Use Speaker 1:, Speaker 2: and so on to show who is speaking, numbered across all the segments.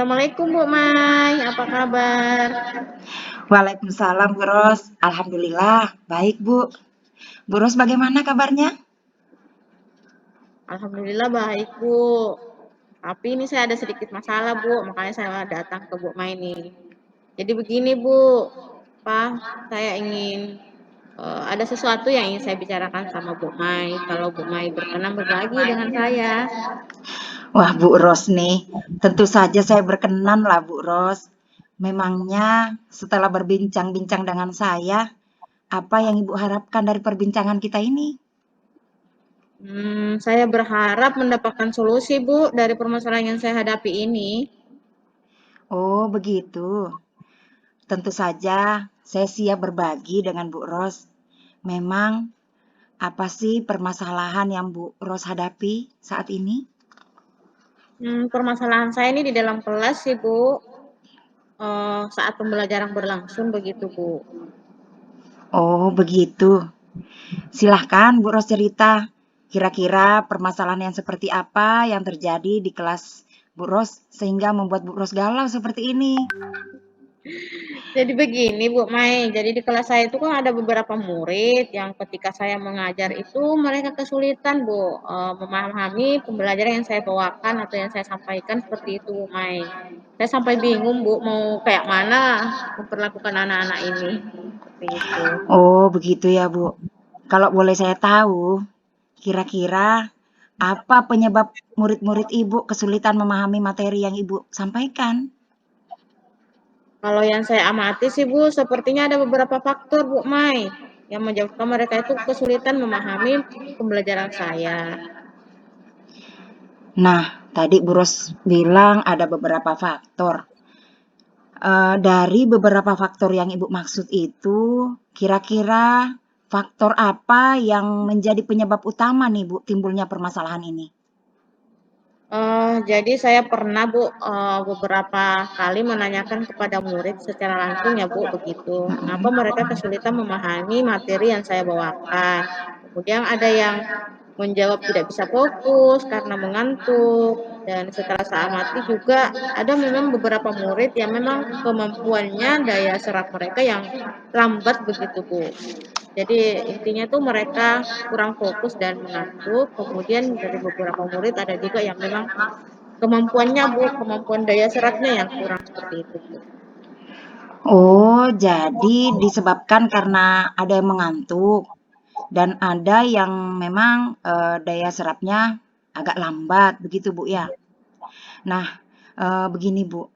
Speaker 1: Assalamualaikum Bu Mai, apa kabar?
Speaker 2: Waalaikumsalam, Bu Ros. Alhamdulillah, baik, Bu. Bu Ros, bagaimana kabarnya?
Speaker 1: Alhamdulillah baik Bu. Tapi ini saya ada sedikit masalah Bu, makanya saya datang ke Bu Mai nih. Jadi begini Bu, saya ingin ada sesuatu yang ingin saya bicarakan sama Bu Mai. Kalau Bu Mai berkenan berbagi dengan saya.
Speaker 2: Wah, Bu Ros nih, tentu saja saya berkenan lah, Bu Ros. Memangnya setelah berbincang-bincang dengan saya, apa yang Ibu harapkan dari perbincangan kita ini?
Speaker 1: Saya berharap mendapatkan solusi Bu dari permasalahan yang saya hadapi ini.
Speaker 2: Oh, begitu. Tentu saja saya siap berbagi dengan Bu Ros. Memang apa sih permasalahan yang Bu Ros hadapi saat ini?
Speaker 1: Permasalahan saya ini di dalam kelas sih Bu. Saat pembelajaran berlangsung begitu, Bu.
Speaker 2: Oh, begitu. Silahkan Bu Ros cerita. Kira-kira permasalahan yang seperti apa yang terjadi di kelas Bu Ros sehingga membuat Bu Ros galau seperti ini?
Speaker 1: Jadi begini, Bu Mai, jadi di kelas saya itu kan ada beberapa murid yang ketika saya mengajar itu mereka kesulitan, Bu, memahami pembelajaran yang saya bawakan atau yang saya sampaikan seperti itu, Bu Mai. Saya sampai bingung, Bu, mau kayak mana memperlakukan anak-anak ini, seperti itu.
Speaker 2: Oh, begitu ya, Bu. Kalau boleh saya tahu, kira-kira apa penyebab murid-murid Ibu kesulitan memahami materi yang Ibu sampaikan?
Speaker 1: Kalau yang saya amati sih Bu, sepertinya ada beberapa faktor Bu Mai yang menyebabkan mereka itu kesulitan memahami pembelajaran saya.
Speaker 2: Nah, tadi Bu Ros bilang ada beberapa faktor. Dari beberapa faktor yang Ibu maksud itu, kira-kira faktor apa yang menjadi penyebab utama nih Bu timbulnya permasalahan ini?
Speaker 1: Jadi saya pernah Bu, beberapa kali menanyakan kepada murid secara langsung ya Bu, begitu. Kenapa mereka kesulitan memahami materi yang saya bawakan. Kemudian ada yang menjawab tidak bisa fokus karena mengantuk, dan setelah saya amati juga ada memang beberapa murid yang memang kemampuannya daya serap mereka yang lambat begitu Bu. Jadi intinya tuh mereka kurang fokus dan mengantuk, kemudian dari beberapa murid ada juga yang memang kemampuannya Bu, kemampuan daya serapnya yang kurang seperti itu Bu.
Speaker 2: Oh, jadi disebabkan karena ada yang mengantuk dan ada yang memang daya serapnya agak lambat, begitu Bu ya? Nah, begini Bu,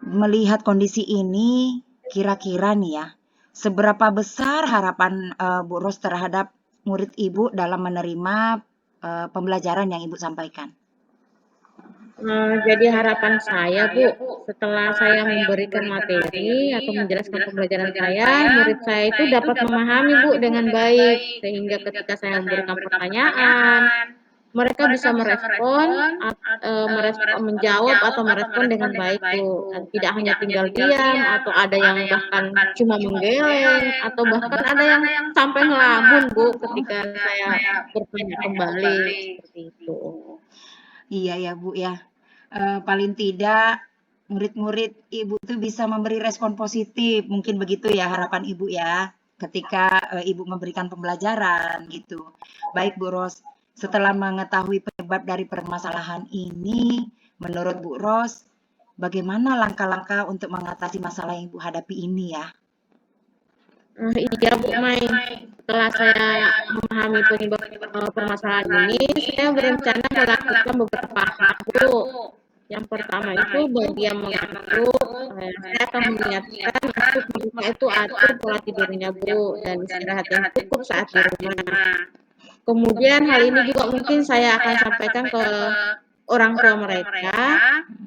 Speaker 2: melihat kondisi ini, kira-kira nih ya, seberapa besar harapan Bu Ros terhadap murid Ibu dalam menerima pembelajaran yang Ibu sampaikan?
Speaker 1: Jadi harapan saya Bu, setelah saya memberikan materi atau menjelaskan pembelajaran saya, murid saya itu dapat memahami Bu dengan baik, sehingga ketika saya memberikan pertanyaan, mereka bisa merespon, menjawab atau merespon dengan baik Bu, dan tidak hanya tinggal diam atau ada yang bahkan cuma menggeleng atau bahkan ada yang sampai ngelamun Bu ketika saya bertanya kembali, seperti itu.
Speaker 2: Iya ya Bu ya. Paling tidak murid-murid Ibu tuh bisa memberi respon positif, mungkin begitu ya harapan Ibu ya, ketika Ibu memberikan pembelajaran gitu. Baik Bu Ros, setelah mengetahui penyebab dari permasalahan ini, menurut Bu Ros, bagaimana langkah-langkah untuk mengatasi masalah yang Ibu hadapi ini ya?
Speaker 1: Iya Bu Mai, setelah saya memahami penyebab permasalahan ini, saya berencana melakukan beberapa hal Bu. Yang pertama itu bagi yang mengantuk, saya akan mengingatkan untuk mereka itu atur pola tidurnya Bu dan istirahat yang cukup saat di rumah. Kemudian hal ini juga mungkin saya akan sampaikan ke orang tua mereka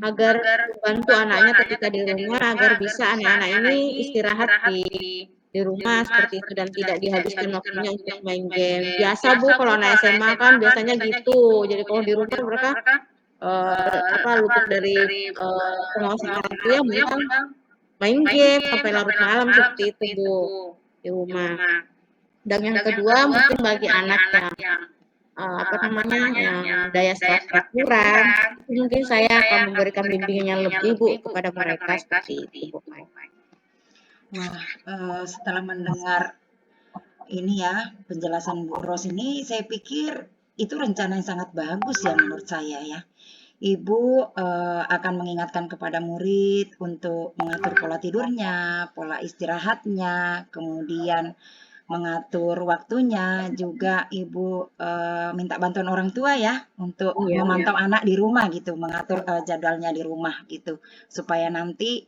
Speaker 1: agar membantu anaknya ketika di rumah agar bisa anak-anak ini istirahat di rumah seperti itu dan tidak dihabiskan waktunya untuk main game. Biasa Bu kalau anak SMA kan biasanya gitu. Jadi kalau di rumah mereka luput dari pengawasan orang tua mereka main game sampai larut malam seperti itu Bu di rumah. Dan yang kedua mungkin bagi anak ya. apa namanya, yang daya serapnya kurang, itu mungkin saya akan memberikan bimbingan yang lebih Bu kepada mereka seperti itu Bu.
Speaker 2: Wah, setelah mendengar ini ya, penjelasan Bu Ros ini, saya pikir itu rencana yang sangat bagus ya menurut saya ya. Ibu akan mengingatkan kepada murid untuk mengatur pola tidurnya, pola istirahatnya, kemudian mengatur waktunya, juga Ibu minta bantuan orang tua ya untuk
Speaker 1: Iya,
Speaker 2: memantau anak di rumah gitu, mengatur jadwalnya di rumah gitu, supaya nanti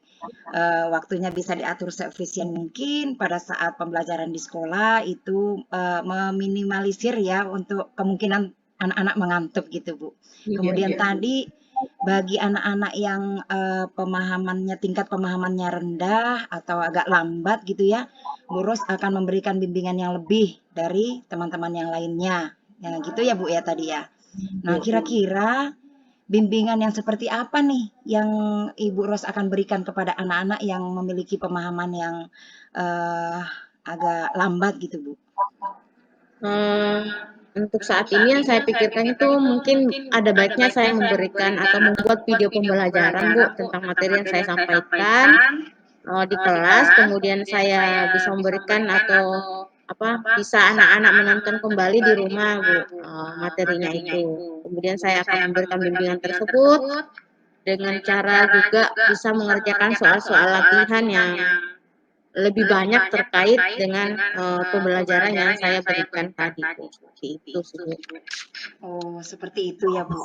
Speaker 2: waktunya bisa diatur seefisien mungkin pada saat pembelajaran di sekolah itu meminimalisir ya untuk kemungkinan anak-anak mengantuk gitu Bu.
Speaker 1: iya,
Speaker 2: Kemudian
Speaker 1: iya.
Speaker 2: tadi bagi anak-anak yang tingkat pemahamannya rendah atau agak lambat gitu ya, Bu Ros akan memberikan bimbingan yang lebih dari teman-teman yang lainnya. Ya gitu ya Bu ya tadi ya. Nah,
Speaker 1: Bu.
Speaker 2: kira-kira bimbingan yang seperti apa nih yang Ibu Ros akan berikan kepada anak-anak yang memiliki pemahaman yang eh, agak lambat gitu Bu?
Speaker 1: Eee, untuk saat ini yang saya pikirkan itu mungkin ada baiknya saya memberikan atau membuat video pembelajaran Bu tentang materi yang saya sampaikan di kelas, kemudian saya bisa memberikan atau apa, bisa anak-anak menonton kembali di rumah Bu, materinya itu. Kemudian saya akan memberikan bimbingan tersebut dengan cara juga bisa mengerjakan soal-soal latihan yang lebih banyak terkait dengan pembelajaran yang saya berikan tadi Bu, seperti itu sih Bu.
Speaker 2: Oh, seperti itu ya Bu.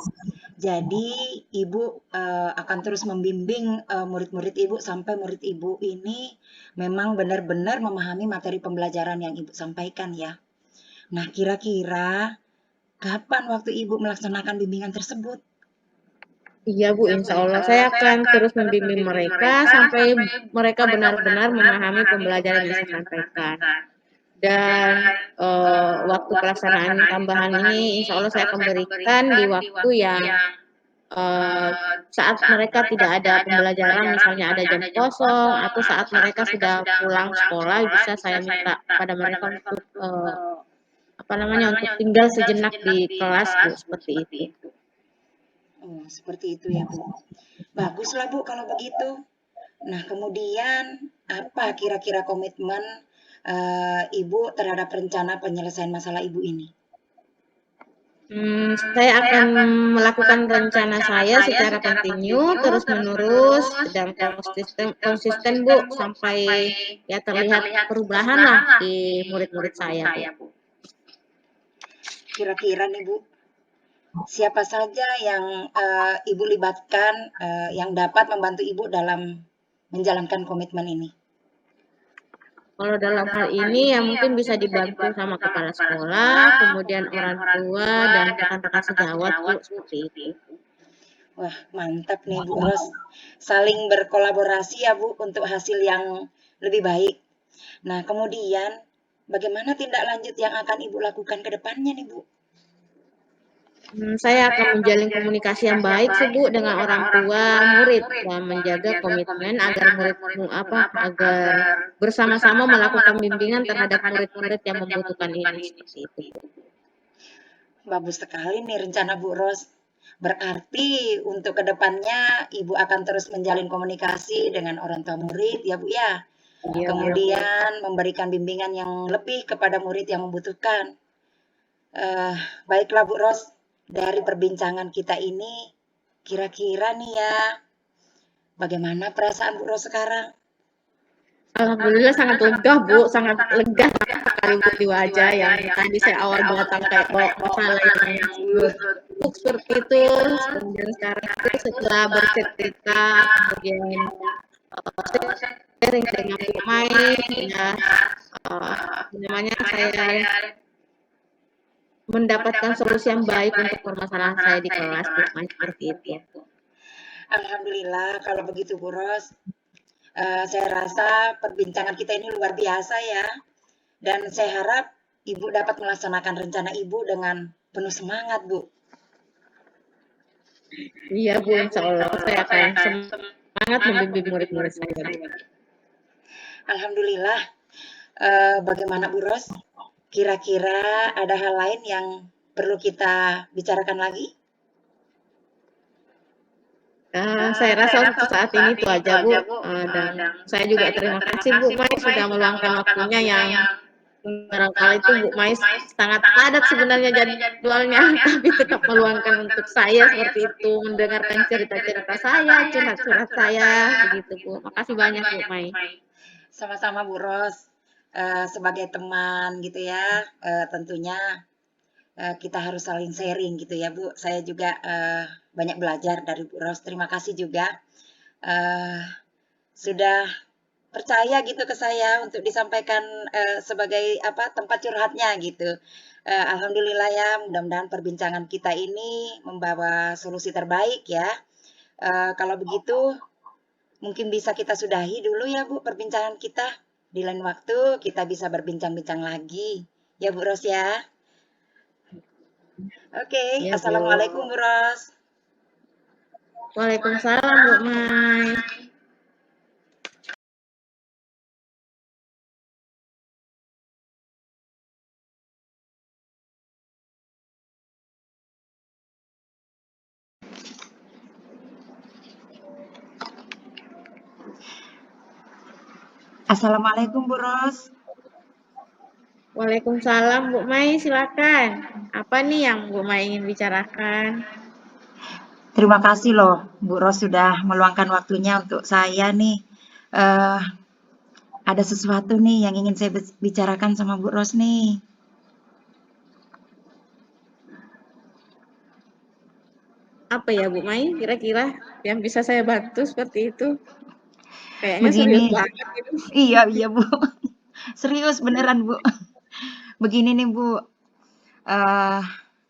Speaker 2: Jadi Ibu akan terus membimbing murid-murid Ibu sampai murid Ibu ini memang benar-benar memahami materi pembelajaran yang Ibu sampaikan ya. Nah, kira-kira kapan waktu Ibu melaksanakan bimbingan tersebut?
Speaker 1: Iya Bu, insya Allah saya akan terus membimbing mereka sampai mereka benar-benar memahami pembelajaran yang saya sampaikan. Dan waktu pelaksanaan tambahan ini insya Allah saya akan berikan di waktu yang saat mereka tidak ada pembelajaran, misalnya ada jam kosong atau saat mereka sudah pulang sekolah, bisa saya minta pada mereka untuk apa namanya, untuk tinggal sejenak di kelas Bu, seperti itu.
Speaker 2: Oh, seperti itu ya Bu. Baguslah Bu kalau begitu. Nah, kemudian apa kira-kira komitmen Ibu terhadap rencana penyelesaian masalah Ibu ini?
Speaker 1: Saya akan melakukan rencana saya secara kontinu, terus-menerus, dan konsisten Bu, sampai ya terlihat perubahan lah di murid-murid saya Bu.
Speaker 2: Kira-kira nih Bu, siapa saja yang Ibu libatkan yang dapat membantu Ibu dalam menjalankan komitmen ini?
Speaker 1: Kalau dalam hal ini ya mungkin bisa dibantu sama kepala sekolah, kemudian orang tua dan rekan-rekan sejawat Bu, seperti itu.
Speaker 2: Wah, mantap nih Bu Ros. Saling berkolaborasi ya Bu untuk hasil yang lebih baik. Nah, kemudian bagaimana tindak lanjut yang akan Ibu lakukan ke depannya nih Bu?
Speaker 1: Saya akan menjalin komunikasi yang baik sih Bu dengan orang tua murid dan menjaga komitmen agar agar bersama-sama melakukan bimbingan terhadap murid-murid yang membutuhkan ini seperti itu Bu.
Speaker 2: Bagus sekali nih rencana Bu Ros. Berarti untuk kedepannya Ibu akan terus menjalin komunikasi dengan orang tua murid ya Bu ya.
Speaker 1: Iya Bu.
Speaker 2: Kemudian memberikan bimbingan yang lebih kepada murid yang membutuhkan. Baiklah Bu Ros, dari perbincangan kita ini kira-kira nih ya, bagaimana perasaan Bu Ros sekarang?
Speaker 1: Alhamdulillah sangat lega Bu, sangat lega sekali Bu di wajah yang tadi saya awal datang kayak masalah yang buruk seperti itu. Kemudian sekarang itu setelah bercerita, kemudian sharing dengan pemain, ya namanya saya mendapatkan solusi yang baik untuk permasalahan saya di kelas Bu, seperti itu.
Speaker 2: Alhamdulillah kalau begitu Bu Ros. Saya rasa perbincangan kita ini luar biasa ya. Dan saya harap Ibu dapat melaksanakan rencana Ibu dengan penuh semangat Bu.
Speaker 1: Iya Bu, insya Allah saya akan semangat membimbing murid-murid saya Bu.
Speaker 2: Alhamdulillah. Bagaimana Bu Ros? Kira-kira ada hal lain yang perlu kita bicarakan lagi?
Speaker 1: Saya rasa untuk saat ini itu aja, Bu. Dan saya juga terima kasih Bu Mai sudah meluangkan waktunya yang barangkali itu Bu Mais sangat padat sebenarnya jadwalnya, tapi tetap meluangkan untuk saya seperti itu, mendengarkan cerita-cerita saya, curhat-curhat saya, begitu Bu. Makasih banyak Bu Mai.
Speaker 2: Sama-sama Bu Ros, sebagai teman gitu ya, tentunya kita harus saling sharing gitu ya Bu. Saya juga banyak belajar dari Bu Ros. Terima kasih juga sudah percaya gitu ke saya untuk disampaikan sebagai tempat curhatnya gitu. Alhamdulillah ya, mudah-mudahan perbincangan kita ini membawa solusi terbaik ya. Kalau begitu mungkin bisa kita sudahi dulu ya Bu perbincangan kita. Di lain waktu kita bisa berbincang-bincang lagi. Ya Bu Ros ya. Oke,
Speaker 1: Ya Bu.
Speaker 2: Assalamualaikum Bu Ros.
Speaker 1: Waalaikumsalam Bu Mai.
Speaker 2: Assalamualaikum Bu Ros.
Speaker 1: Waalaikumsalam Bu Mai, silakan. Apa nih yang Bu Mai ingin bicarakan?
Speaker 2: Terima kasih loh Bu Ros sudah meluangkan waktunya untuk saya nih. Eh, ada sesuatu nih yang ingin saya bicarakan sama Bu Ros nih.
Speaker 1: Apa ya Bu Mai kira-kira yang bisa saya bantu seperti itu? Kayaknya serius
Speaker 2: Begini,
Speaker 1: banget gitu.
Speaker 2: iya Bu, serius beneran Bu. Begini nih Bu, eh,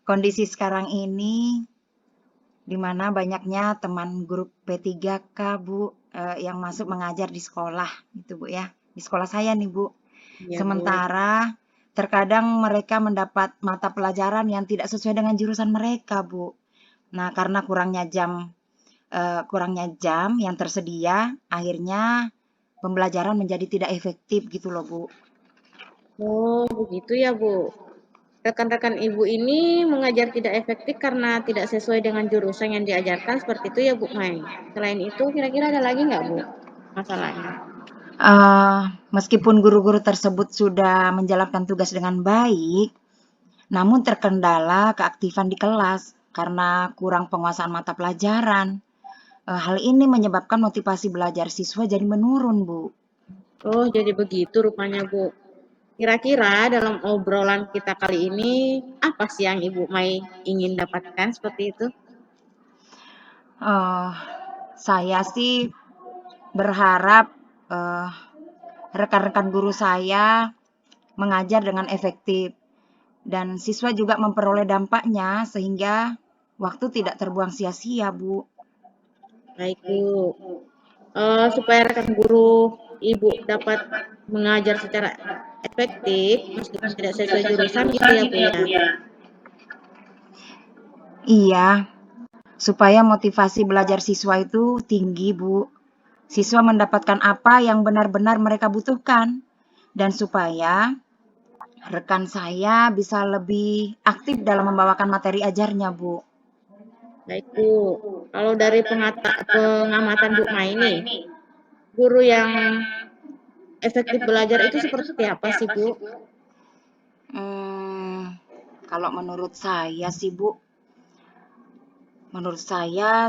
Speaker 2: kondisi sekarang ini di mana banyaknya teman grup P3K Bu yang masuk mengajar di sekolah gitu Bu ya. Di sekolah saya nih Bu.
Speaker 1: Iya Bu.
Speaker 2: Sementara terkadang mereka mendapat mata pelajaran yang tidak sesuai dengan jurusan mereka Bu. Nah, karena kurangnya jam yang tersedia, akhirnya pembelajaran menjadi tidak efektif gitu loh Bu.
Speaker 1: Oh begitu ya Bu. Rekan-rekan Ibu ini mengajar tidak efektif karena tidak sesuai dengan jurusan yang diajarkan seperti itu ya Bu Mai. Selain itu kira-kira ada lagi nggak Bu masalahnya?
Speaker 2: Meskipun guru-guru tersebut sudah menjalankan tugas dengan baik, namun terkendala keaktifan di kelas karena kurang penguasaan mata pelajaran. Hal ini menyebabkan motivasi belajar siswa jadi menurun, Bu.
Speaker 1: Oh jadi begitu rupanya Bu. Kira-kira dalam obrolan kita kali ini apa sih yang Ibu Mai ingin dapatkan seperti itu?
Speaker 2: Eh, saya sih berharap rekan-rekan guru saya mengajar dengan efektif dan siswa juga memperoleh dampaknya sehingga waktu tidak terbuang sia-sia, Bu.
Speaker 1: Baik Bu. Supaya rekan guru Ibu dapat mengajar secara efektif meskipun tidak sesuai jurusan gitu ya Bu ya.
Speaker 2: Iya, supaya motivasi belajar siswa itu tinggi, Bu. Siswa mendapatkan apa yang benar-benar mereka butuhkan. Dan supaya rekan saya bisa lebih aktif dalam membawakan materi ajarnya, Bu.
Speaker 1: Baik Bu. Kalau dari pengamatan Bu Mai nih, guru yang efektif belajar itu seperti apa sih Bu?
Speaker 2: Hmm, kalau menurut saya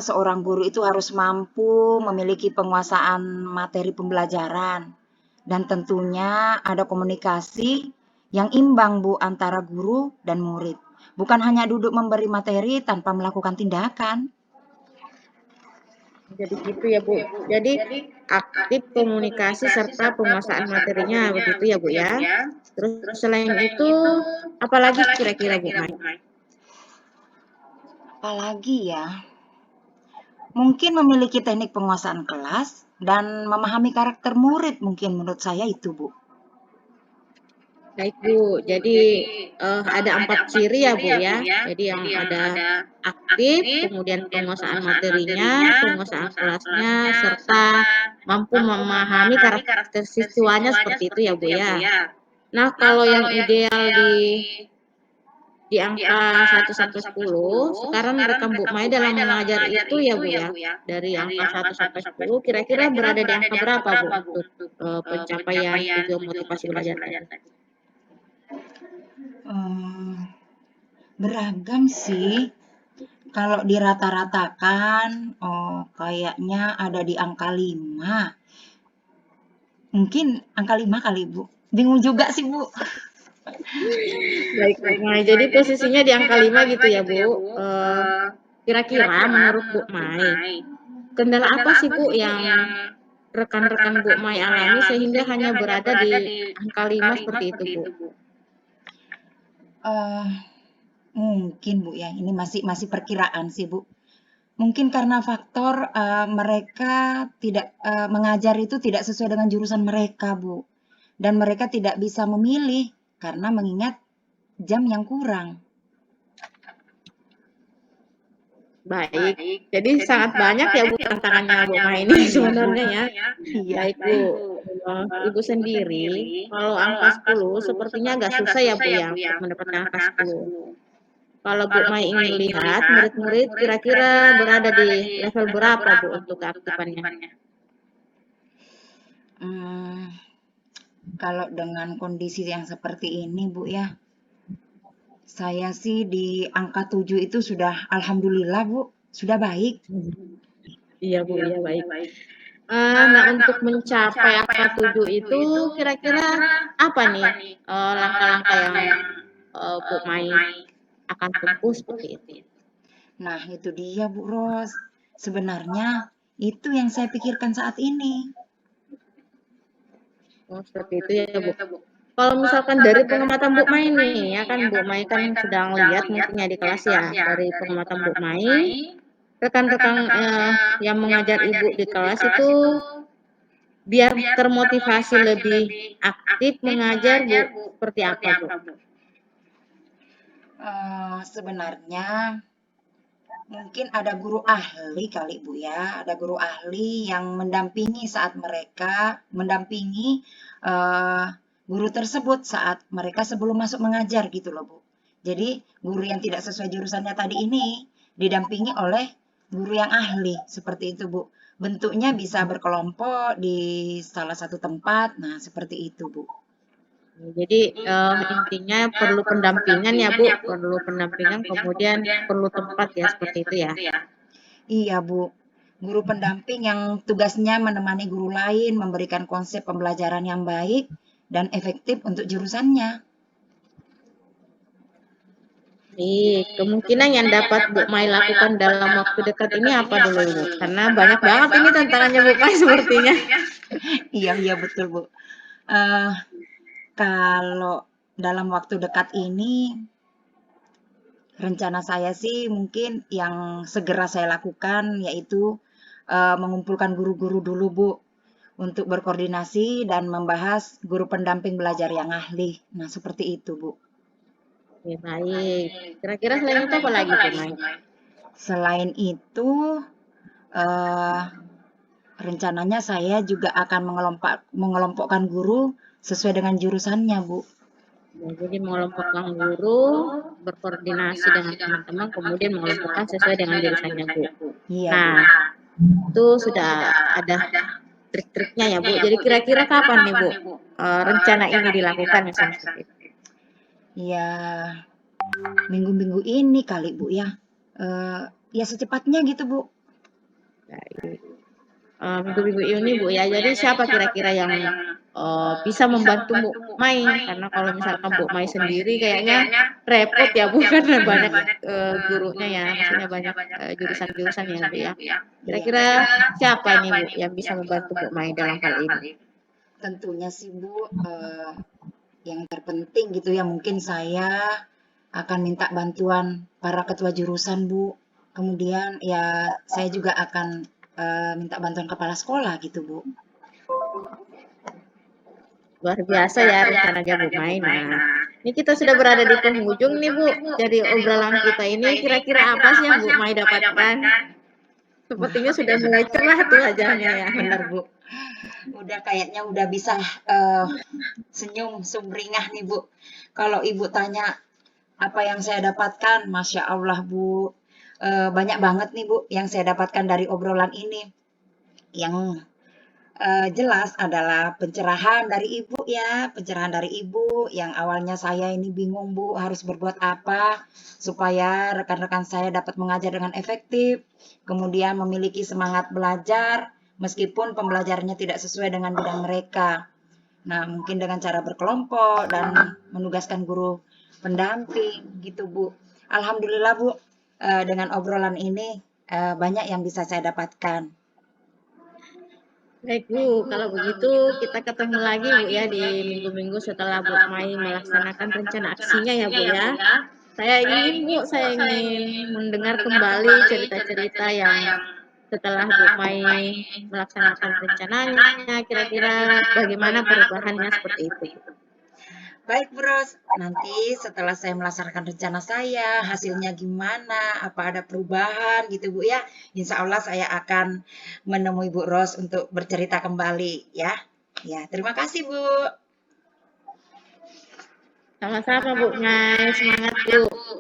Speaker 2: seorang guru itu harus mampu memiliki penguasaan materi pembelajaran dan tentunya ada komunikasi yang imbang Bu antara guru dan murid. Bukan hanya duduk memberi materi tanpa melakukan tindakan.
Speaker 1: Jadi gitu ya Bu. Jadi aktif komunikasi serta penguasaan materinya begitu ya Bu ya. Terus selain itu apalagi kira-kira Bu Mai?
Speaker 2: Apalagi ya, mungkin memiliki teknik penguasaan kelas dan memahami karakter murid mungkin menurut saya itu Bu.
Speaker 1: Baik Bu, jadi ada 4 ciri ya Bu ya. Jadi yang ada aktif, kemudian penguasaan materinya, penguasaan kelasnya, serta mampu memahami karakter siswanya seperti itu ya Bu ya. Nah kalau yang ideal di di angka 1 sampai 10, sekarang rekam Bu Mai dalam mengajar itu ya Bu ya, dari angka 1 sampai 10, kira-kira berada di angka berapa Bu untuk pencapaian tujuan motivasi belajar tadi?
Speaker 2: Beragam sih. Kalau dirata-ratakan, kayaknya ada di angka 5. Mungkin angka 5 kali, Bu. Bingung juga sih, Bu.
Speaker 1: Baik Bu Mai, jadi posisinya di angka 5 gitu ya Bu. Kira-kira menurut Bu Mai, kendala apa sih Bu yang rekan-rekan Bu Mai alami sehingga hanya berada di angka 5 seperti itu Bu?
Speaker 2: Mungkin Bu ya, ini masih perkiraan sih Bu. Mungkin karena faktor mereka tidak mengajar itu tidak sesuai dengan jurusan mereka Bu. Dan mereka tidak bisa memilih karena mengingat jam yang kurang.
Speaker 1: Baik, jadi sangat banyak ya Bu tantangannya Bu Mai ini sebenarnya ya.
Speaker 2: Iya.
Speaker 1: Baik Bu, Ibu sendiri kalau angka 10 sepertinya agak susah ya Bu ya untuk mendapatkan angka 10. Kalau Bu Mai ingin lihat murid-murid kira-kira berada di level berapa Bu untuk keaktifannya?
Speaker 2: Kalau dengan kondisi yang seperti ini Bu ya, saya sih di angka 7 itu sudah alhamdulillah Bu, sudah baik.
Speaker 1: Iya Bu, iya baik. Nah untuk mencapai angka 7 itu kira-kira apa nih langkah-langkah yang Bu Mai akan tempuh seperti itu?
Speaker 2: Nah, itu dia Bu Ros. Sebenarnya itu yang saya pikirkan saat ini.
Speaker 1: Oh, seperti itu ya Bu. Kalau misalkan dari pengamatan Bu Mai nih, ya kan Bu Mai kan sedang lihat mungkinnya di kelas ya, dari pengamatan Bu Mai, rekan-rekan yang mengajar Ibu di kelas itu biar termotivasi lebih aktif mengajar Bu, seperti apa Bu?
Speaker 2: Sebenarnya mungkin ada guru ahli kali Bu ya, ada guru ahli yang mendampingi saat mereka mendampingi guru tersebut saat mereka sebelum masuk mengajar gitu loh Bu. Jadi guru yang tidak sesuai jurusannya tadi ini didampingi oleh guru yang ahli seperti itu Bu. Bentuknya bisa berkelompok di salah satu tempat, nah seperti itu Bu.
Speaker 1: Jadi intinya perlu pendampingan ya Bu, perlu pendampingan kemudian perlu tempat ya seperti itu ya.
Speaker 2: Iya Bu, guru pendamping yang tugasnya menemani guru lain, memberikan konsep pembelajaran yang baik dan efektif untuk jurusannya.
Speaker 1: Kemungkinan yang dapat Bu Mai lakukan dalam waktu dekat ini apa dulu Bu? Karena banyak banget ini tantangannya Bu Mai sepertinya.
Speaker 2: Iya betul Bu. Kalau dalam waktu dekat ini, rencana saya sih mungkin yang segera saya lakukan yaitu mengumpulkan guru-guru dulu Bu untuk berkoordinasi dan membahas guru pendamping belajar yang ahli. Nah seperti itu Bu.
Speaker 1: Oke, baik. Kira-kira selain itu apa lagi Bu Mai?
Speaker 2: Selain itu, rencananya saya juga akan mengelompokkan guru sesuai dengan jurusannya, Bu.
Speaker 1: Ya, jadi mengelompokkan guru, berkoordinasi dengan teman-teman, kemudian mengelompokkan sesuai dengan jurusannya Bu.
Speaker 2: Iya, Bu.
Speaker 1: Nah, itu sudah ada trik-triknya ya Bu. Jadi kira-kira kapan nih Bu rencana ini dilakukan misalnya seperti itu?
Speaker 2: Ya, minggu-minggu ini kali Bu ya. Ya secepatnya gitu Bu.
Speaker 1: Baik. Minggu-minggu ini Bu ya. Jadi siapa kira-kira yang bisa membantu Bu Mai? Karena kalau misalkan Bu Mai sendiri kayaknya repot ya Bu, karena banyak gurunya ya, maksudnya banyak jurusan-jurusan ya Bu ya. Kira-kira siapa nih Bu yang bisa membantu Bu Mai dalam hal ini?
Speaker 2: Tentunya sih Bu, yang terpenting gitu ya mungkin saya akan minta bantuan para ketua jurusan Bu. Kemudian ya saya juga akan minta bantuan kepala sekolah gitu Bu.
Speaker 1: Luar biasa ya rencananya Bu Mai. Nah, ini kita sudah berada di penghujung nih Bu. Jadi obrolan kita ini kira-kira apa sih yang Bu Mai dapatkan? Sepertinya sudah mulai cerah tuh wajahnya ya.
Speaker 2: Benar Bu. Udah kayaknya udah bisa senyum sumringah nih Bu. Kalau Ibu tanya apa yang saya dapatkan, Masya Allah Bu, banyak banget nih Bu yang saya dapatkan dari obrolan ini. Yang jelas adalah pencerahan dari Ibu ya, pencerahan dari Ibu yang awalnya saya ini bingung Bu harus berbuat apa supaya rekan-rekan saya dapat mengajar dengan efektif, kemudian memiliki semangat belajar meskipun pembelajarannya tidak sesuai dengan bidang mereka. Nah, mungkin dengan cara berkelompok dan menugaskan guru pendamping gitu, Bu. Alhamdulillah, Bu, dengan obrolan ini banyak yang bisa saya dapatkan.
Speaker 1: Baik Bu, kalau begitu kita ketemu lagi Bu ya di minggu-minggu setelah Bu Mai melaksanakan rencana aksinya ya Bu ya. Saya ingin mendengar kembali cerita-cerita yang setelah Bu Mai melaksanakan rencananya, kira-kira bagaimana perubahannya seperti itu.
Speaker 2: Baik, Bros. Nanti setelah saya melaksanakan rencana saya, hasilnya gimana, apa ada perubahan gitu, Bu ya. Insya Allah saya akan menemui Bu Ros untuk bercerita kembali ya. Ya, terima kasih, Bu.
Speaker 1: Sama-sama Bu Mai, semangat Bu.